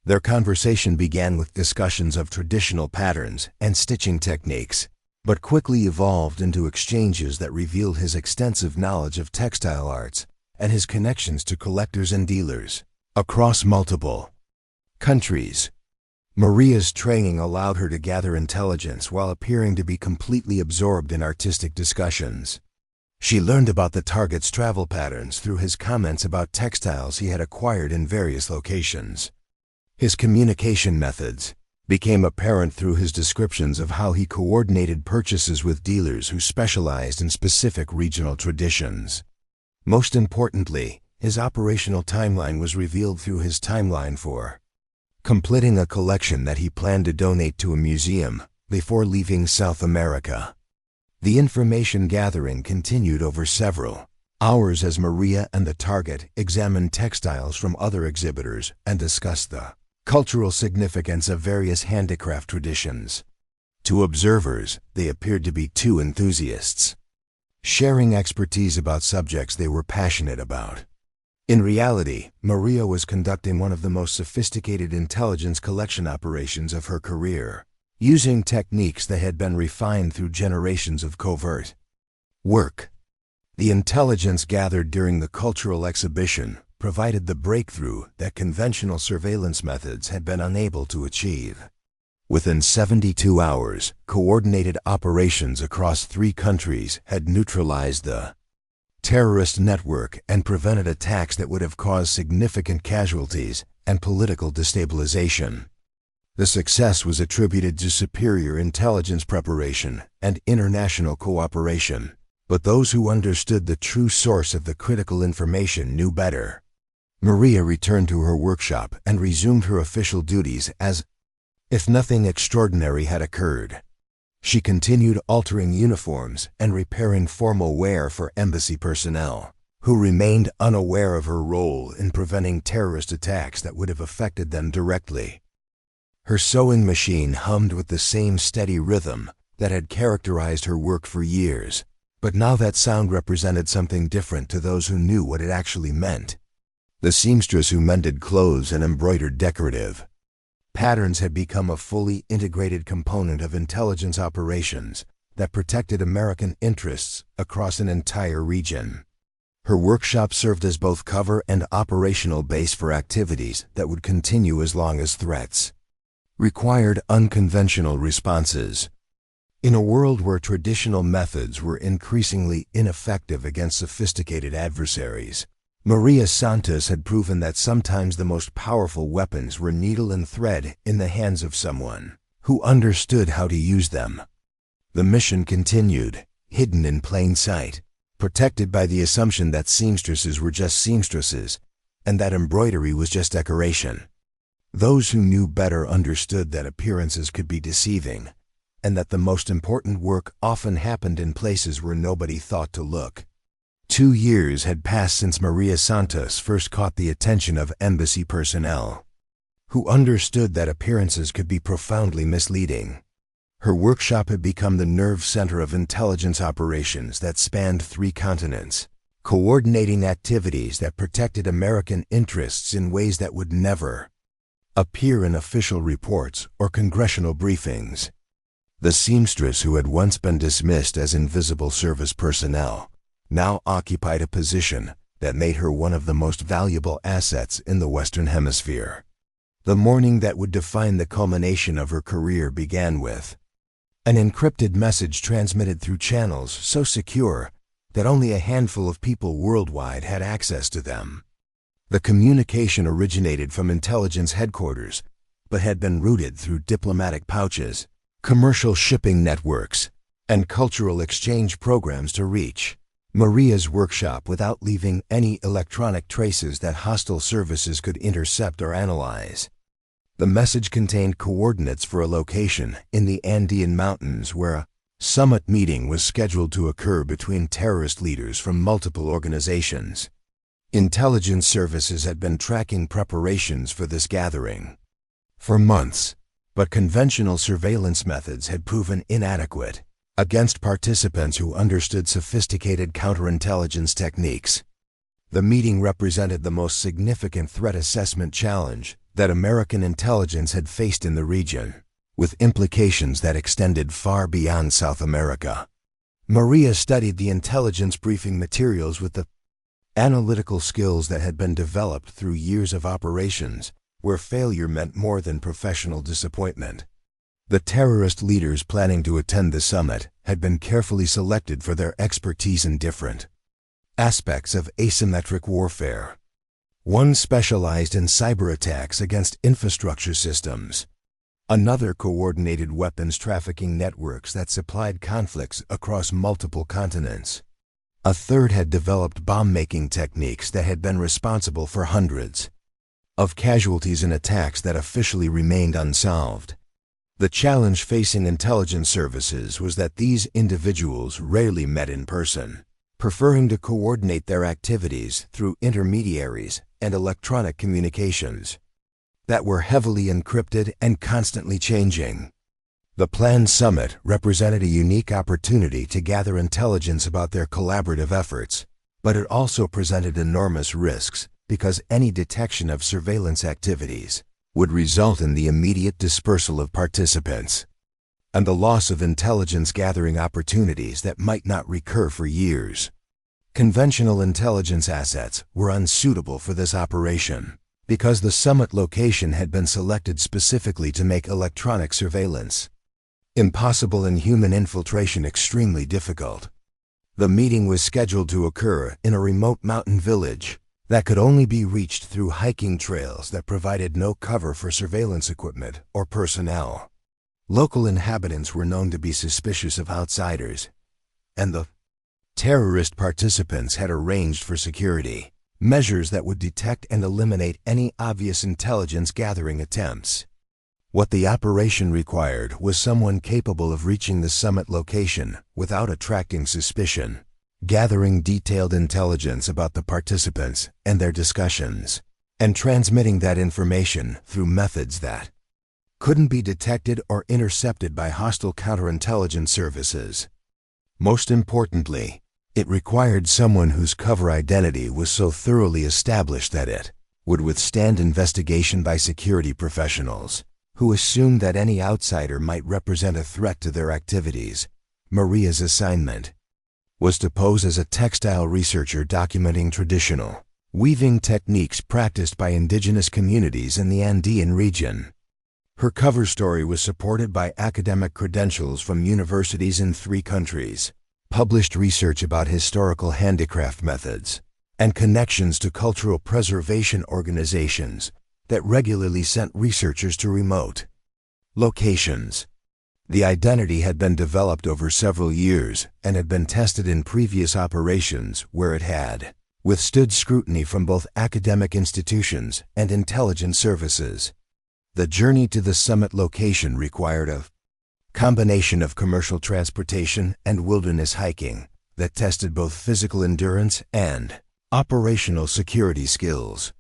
Their conversation began with discussions of traditional patterns and stitching techniques, but quickly evolved into exchanges that revealed his extensive knowledge of textile arts and his connections to collectors and dealers across multiple countries. Maria's training allowed her to gather intelligence while appearing to be completely absorbed in artistic discussions. She learned about the target's travel patterns through his comments about textiles he had acquired in various locations. His communication methods became apparent through his descriptions of how he coordinated purchases with dealers who specialized in specific regional traditions. Most importantly, his operational timeline was revealed through his timeline for completing a collection that he planned to donate to a museum before leaving South America. The information gathering continued over several hours as Maria and the target examined textiles from other exhibitors and discussed the cultural significance of various handicraft traditions. To observers, they appeared to be two enthusiasts, sharing expertise about subjects they were passionate about. In reality, Maria was conducting one of the most sophisticated intelligence collection operations of her career, using techniques that had been refined through generations of covert work. The intelligence gathered during the cultural exhibition provided the breakthrough that conventional surveillance methods had been unable to achieve. Within 72 hours, coordinated operations across 3 countries had neutralized the terrorist network and prevented attacks that would have caused significant casualties and political destabilization. The success was attributed to superior intelligence preparation and international cooperation, but those who understood the true source of the critical information knew better. Maria returned to her workshop and resumed her official duties as if nothing extraordinary had occurred. She continued altering uniforms and repairing formal wear for embassy personnel, who remained unaware of her role in preventing terrorist attacks that would have affected them directly. Her sewing machine hummed with the same steady rhythm that had characterized her work for years, but now that sound represented something different to those who knew what it actually meant. The seamstress who mended clothes and embroidered decorative patterns had become a fully integrated component of intelligence operations that protected American interests across an entire region. Her workshop served as both cover and operational base for activities that would continue as long as threats required unconventional responses. In a world where traditional methods were increasingly ineffective against sophisticated adversaries, Maria Santos had proven that sometimes the most powerful weapons were needle and thread in the hands of someone who understood how to use them. The mission continued, hidden in plain sight, protected by the assumption that seamstresses were just seamstresses and that embroidery was just decoration. Those who knew better understood that appearances could be deceiving, and that the most important work often happened in places where nobody thought to look. 2 years had passed since Maria Santos first caught the attention of embassy personnel, who understood that appearances could be profoundly misleading. Her workshop had become the nerve center of intelligence operations that spanned 3 continents, coordinating activities that protected American interests in ways that would never appear in official reports or congressional briefings. The seamstress who had once been dismissed as invisible service personnel now occupied a position that made her one of the most valuable assets in the Western Hemisphere. The morning that would define the culmination of her career began with an encrypted message transmitted through channels so secure that only a handful of people worldwide had access to them. The communication originated from intelligence headquarters, but had been routed through diplomatic pouches, commercial shipping networks, and cultural exchange programs to reach Maria's workshop without leaving any electronic traces that hostile services could intercept or analyze. The message contained coordinates for a location in the Andean Mountains where a summit meeting was scheduled to occur between terrorist leaders from multiple organizations. Intelligence services had been tracking preparations for this gathering for months, but conventional surveillance methods had proven inadequate against participants who understood sophisticated counterintelligence techniques. The meeting represented the most significant threat assessment challenge that American intelligence had faced in the region, with implications that extended far beyond South America. Maria studied the intelligence briefing materials with the analytical skills that had been developed through years of operations, where failure meant more than professional disappointment. The terrorist leaders planning to attend the summit had been carefully selected for their expertise in different aspects of asymmetric warfare. One specialized in cyber attacks against infrastructure systems. Another coordinated weapons trafficking networks that supplied conflicts across multiple continents. A third had developed bomb-making techniques that had been responsible for hundreds of casualties in attacks that officially remained unsolved. The challenge facing intelligence services was that these individuals rarely met in person, preferring to coordinate their activities through intermediaries and electronic communications that were heavily encrypted and constantly changing. The planned summit represented a unique opportunity to gather intelligence about their collaborative efforts, but it also presented enormous risks because any detection of surveillance activities would result in the immediate dispersal of participants and the loss of intelligence gathering opportunities that might not recur for years. Conventional intelligence assets were unsuitable for this operation because the summit location had been selected specifically to make electronic surveillance impossible and human infiltration extremely difficult. The meeting was scheduled to occur in a remote mountain village that could only be reached through hiking trails that provided no cover for surveillance equipment or personnel. Local inhabitants were known to be suspicious of outsiders, and the terrorist participants had arranged for security measures that would detect and eliminate any obvious intelligence-gathering attempts. What the operation required was someone capable of reaching the summit location without attracting suspicion, gathering detailed intelligence about the participants and their discussions, and transmitting that information through methods that couldn't be detected or intercepted by hostile counterintelligence services. Most importantly, it required someone whose cover identity was so thoroughly established that it would withstand investigation by security professionals who assumed that any outsider might represent a threat to their activities. Maria's assignment was to pose as a textile researcher documenting traditional weaving techniques practiced by indigenous communities in the Andean region. Her cover story was supported by academic credentials from universities in 3 countries, published research about historical handicraft methods, and connections to cultural preservation organizations that regularly sent researchers to remote locations. The identity had been developed over several years and had been tested in previous operations where it had withstood scrutiny from both academic institutions and intelligence services. The journey to the summit location required a combination of commercial transportation and wilderness hiking that tested both physical endurance and operational security skills.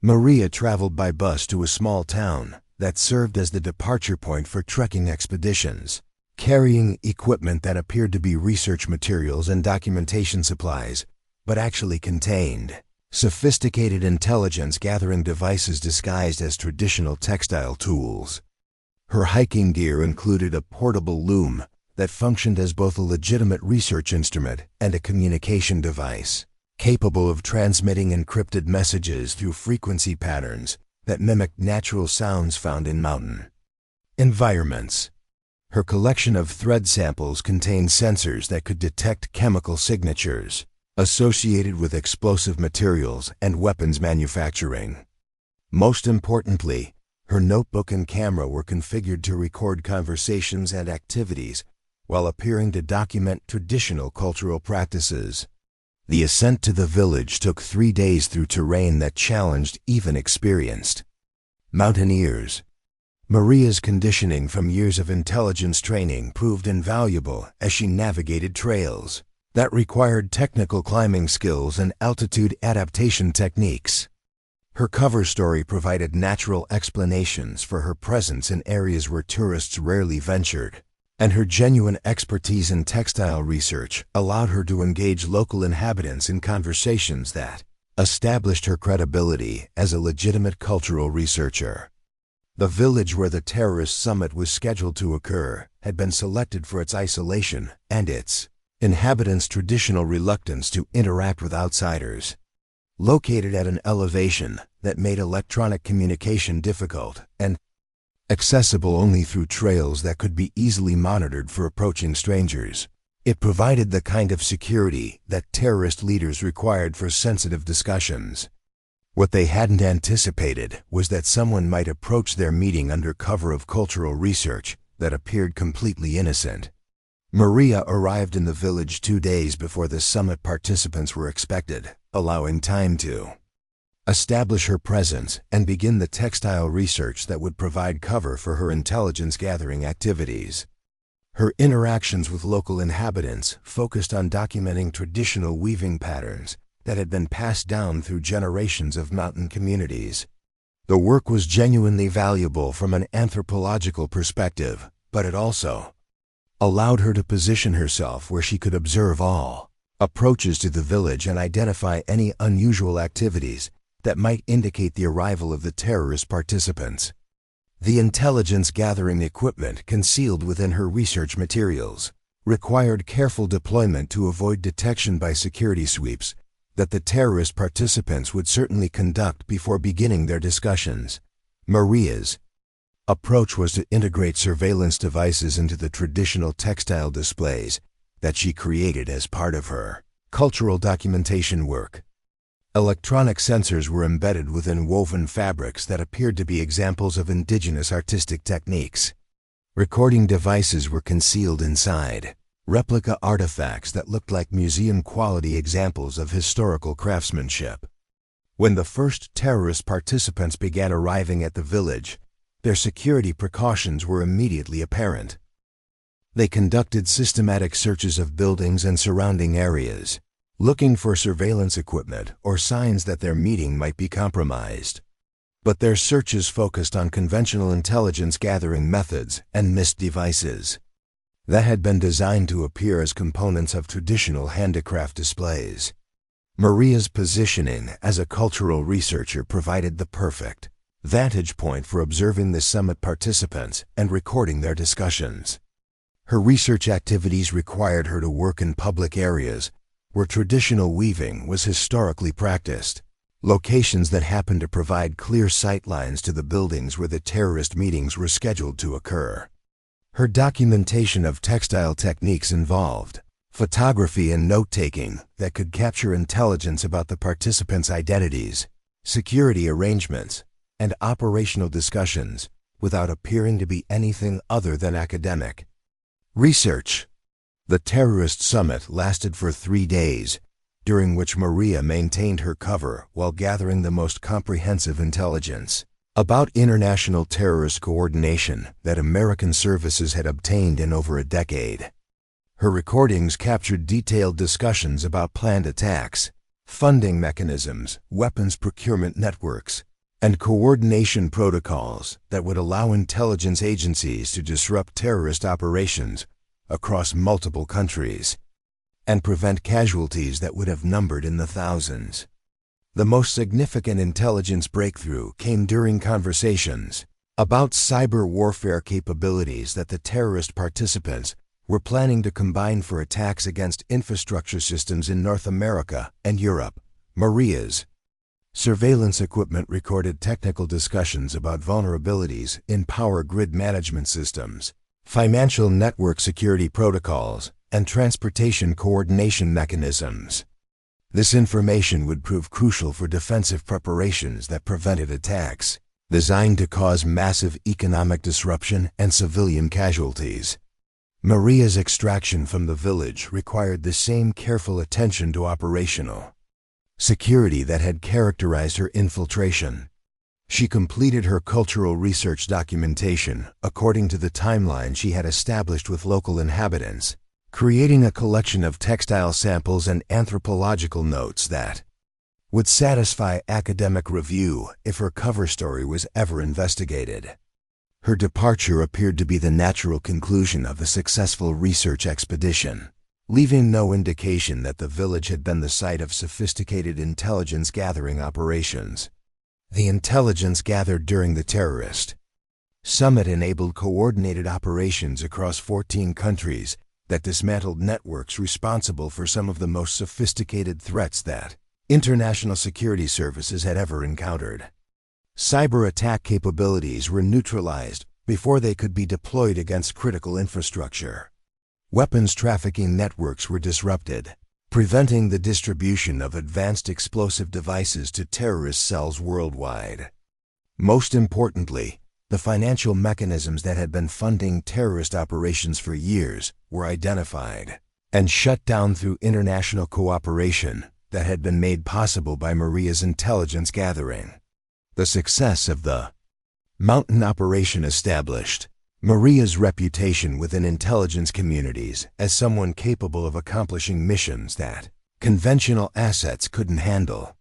Maria traveled by bus to a small town that served as the departure point for trekking expeditions, carrying equipment that appeared to be research materials and documentation supplies, but actually contained sophisticated intelligence-gathering devices disguised as traditional textile tools. Her hiking gear included a portable loom that functioned as both a legitimate research instrument and a communication device, capable of transmitting encrypted messages through frequency patterns that mimicked natural sounds found in mountain environments. Her collection of thread samples contained sensors that could detect chemical signatures associated with explosive materials and weapons manufacturing. Most importantly, her notebook and camera were configured to record conversations and activities while appearing to document traditional cultural practices. The ascent to the village took 3 days through terrain that challenged even experienced mountaineers. Maria's conditioning from years of intelligence training proved invaluable as she navigated trails that required technical climbing skills and altitude adaptation techniques. Her cover story provided natural explanations for her presence in areas where tourists rarely ventured, and her genuine expertise in textile research allowed her to engage local inhabitants in conversations that established her credibility as a legitimate cultural researcher. The village where the terrorist summit was scheduled to occur had been selected for its isolation and its inhabitants' traditional reluctance to interact with outsiders. Located at an elevation that made electronic communication difficult and accessible only through trails that could be easily monitored for approaching strangers, it provided the kind of security that terrorist leaders required for sensitive discussions. What they hadn't anticipated was that someone might approach their meeting under cover of cultural research that appeared completely innocent. Maria arrived in the village 2 days before the summit participants were expected, allowing time to establish her presence and begin the textile research that would provide cover for her intelligence-gathering activities. Her interactions with local inhabitants focused on documenting traditional weaving patterns that had been passed down through generations of mountain communities. The work was genuinely valuable from an anthropological perspective, but it also allowed her to position herself where she could observe all approaches to the village and identify any unusual activities that might indicate the arrival of the terrorist participants. The intelligence-gathering equipment concealed within her research materials required careful deployment to avoid detection by security sweeps that the terrorist participants would certainly conduct before beginning their discussions. Maria's approach was to integrate surveillance devices into the traditional textile displays that she created as part of her cultural documentation work. Electronic sensors were embedded within woven fabrics that appeared to be examples of indigenous artistic techniques. Recording devices were concealed inside replica artifacts that looked like museum-quality examples of historical craftsmanship. When the first terrorist participants began arriving at the village, their security precautions were immediately apparent. They conducted systematic searches of buildings and surrounding areas, looking for surveillance equipment or signs that their meeting might be compromised. But their searches focused on conventional intelligence gathering methods and missed devices that had been designed to appear as components of traditional handicraft displays. Maria's positioning as a cultural researcher provided the perfect vantage point for observing the summit participants and recording their discussions. Her research activities required her to work in public areas where traditional weaving was historically practiced, locations that happened to provide clear sight lines to the buildings where the terrorist meetings were scheduled to occur. Her documentation of textile techniques involved photography and note-taking that could capture intelligence about the participants' identities, security arrangements, and operational discussions without appearing to be anything other than academic research. The terrorist summit lasted for 3 days, during which Maria maintained her cover while gathering the most comprehensive intelligence about international terrorist coordination that American services had obtained in over a decade. Her recordings captured detailed discussions about planned attacks, funding mechanisms, weapons procurement networks, and coordination protocols that would allow intelligence agencies to disrupt terrorist operations across multiple countries and prevent casualties that would have numbered in the thousands. The most significant intelligence breakthrough came during conversations about cyber warfare capabilities that the terrorist participants were planning to combine for attacks against infrastructure systems in North America and Europe. Maria's surveillance equipment recorded technical discussions about vulnerabilities in power grid management systems, financial network security protocols, and transportation coordination mechanisms. This information would prove crucial for defensive preparations that prevented attacks designed to cause massive economic disruption and civilian casualties. Maria's extraction from the village required the same careful attention to operational security that had characterized her infiltration. She completed her cultural research documentation according to the timeline she had established with local inhabitants, creating a collection of textile samples and anthropological notes that would satisfy academic review if her cover story was ever investigated. Her departure appeared to be the natural conclusion of a successful research expedition, leaving no indication that the village had been the site of sophisticated intelligence gathering operations. The intelligence gathered during the terrorist summit enabled coordinated operations across 14 countries that dismantled networks responsible for some of the most sophisticated threats that international security services had ever encountered. Cyber attack capabilities were neutralized before they could be deployed against critical infrastructure. Weapons trafficking networks were disrupted, preventing the distribution of advanced explosive devices to terrorist cells worldwide. Most importantly, the financial mechanisms that had been funding terrorist operations for years were identified and shut down through international cooperation that had been made possible by Maria's intelligence gathering. The success of the mountain operation established Maria's reputation within intelligence communities as someone capable of accomplishing missions that conventional assets couldn't handle.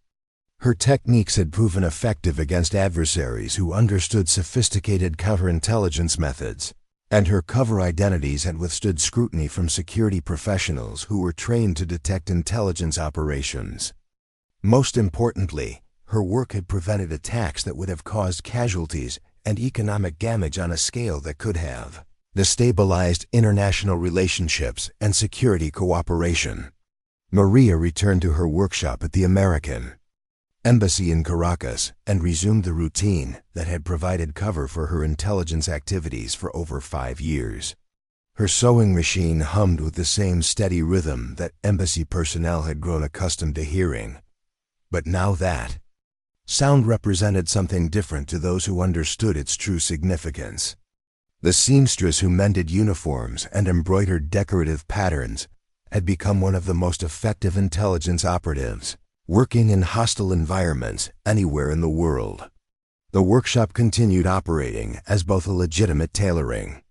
Her techniques had proven effective against adversaries who understood sophisticated counterintelligence methods, and her cover identities had withstood scrutiny from security professionals who were trained to detect intelligence operations. Most importantly, her work had prevented attacks that would have caused casualties and economic damage on a scale that could have destabilized international relationships and security cooperation. Maria returned to her workshop at the American Embassy in Caracas and resumed the routine that had provided cover for her intelligence activities for over 5 years. Her sewing machine hummed with the same steady rhythm that embassy personnel had grown accustomed to hearing. But now that sound represented something different to those who understood its true significance. The seamstress who mended uniforms and embroidered decorative patterns had become one of the most effective intelligence operatives working in hostile environments anywhere in the world. The workshop continued operating as both a legitimate tailoring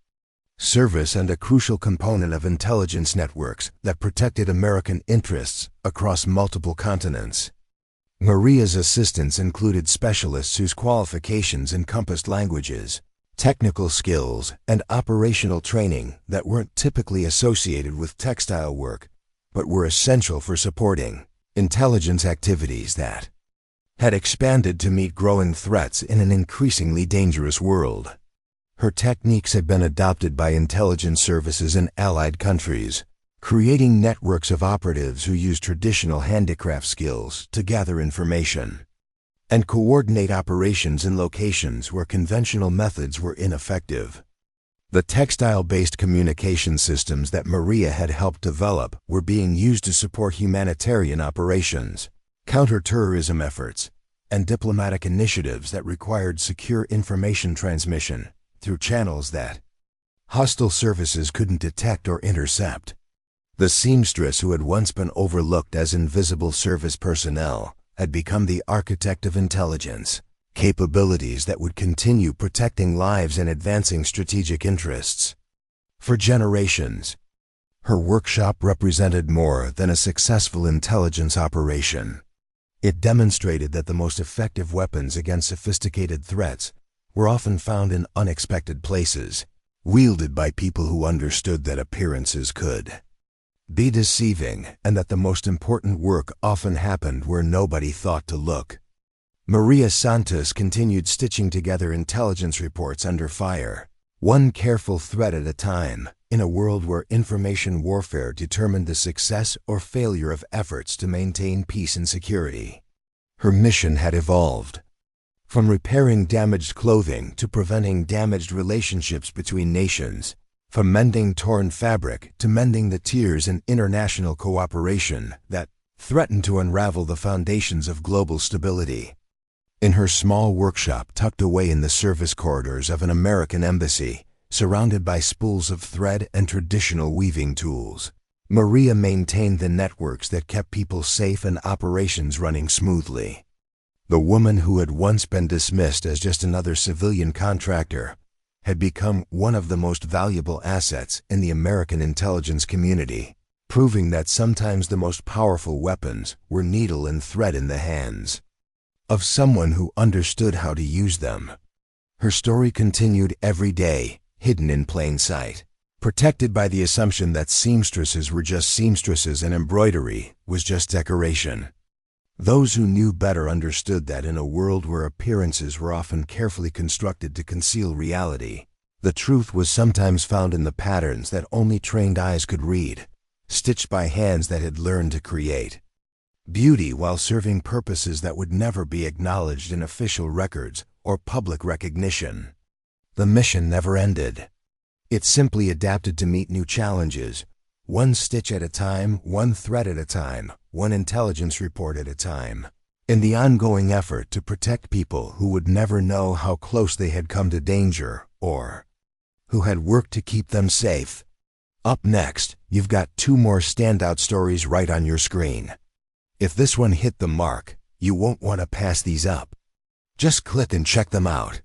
service and a crucial component of intelligence networks that protected American interests across multiple continents. Maria's assistants included specialists whose qualifications encompassed languages, technical skills, and operational training that weren't typically associated with textile work, but were essential for supporting intelligence activities that had expanded to meet growing threats in an increasingly dangerous world. Her techniques had been adopted by intelligence services in allied countries, creating networks of operatives who used traditional handicraft skills to gather information and coordinate operations in locations where conventional methods were ineffective. The textile-based communication systems that Maria had helped develop were being used to support humanitarian operations, counter-terrorism efforts, and diplomatic initiatives that required secure information transmission through channels that hostile services couldn't detect or intercept. The seamstress, who had once been overlooked as invisible service personnel, had become the architect of intelligence capabilities that would continue protecting lives and advancing strategic interests. For generations, her workshop represented more than a successful intelligence operation. It demonstrated that the most effective weapons against sophisticated threats were often found in unexpected places, wielded by people who understood that appearances could be deceiving and that the most important work often happened where nobody thought to look. Maria Santos continued stitching together intelligence reports under fire, one careful thread at a time, in a world where information warfare determined the success or failure of efforts to maintain peace and security. Her mission had evolved from repairing damaged clothing to preventing damaged relationships between nations, from mending torn fabric to mending the tears in international cooperation that threatened to unravel the foundations of global stability. In her small workshop tucked away in the service corridors of an American embassy, surrounded by spools of thread and traditional weaving tools, Maria maintained the networks that kept people safe and operations running smoothly. The woman who had once been dismissed as just another civilian contractor had become one of the most valuable assets in the American intelligence community, proving that sometimes the most powerful weapons were needle and thread in the hands of someone who understood how to use them. Her story continued every day, hidden in plain sight, protected by the assumption that seamstresses were just seamstresses and embroidery was just decoration. Those who knew better understood that in a world where appearances were often carefully constructed to conceal reality, the truth was sometimes found in the patterns that only trained eyes could read, stitched by hands that had learned to create beauty while serving purposes that would never be acknowledged in official records or public recognition. The mission never ended. It simply adapted to meet new challenges, one stitch at a time, one thread at a time, one intelligence report at a time, in the ongoing effort to protect people who would never know how close they had come to danger or who had worked to keep them safe. Up next, you've got two more standout stories right on your screen. If this one hit the mark, you won't want to pass these up. Just click and check them out.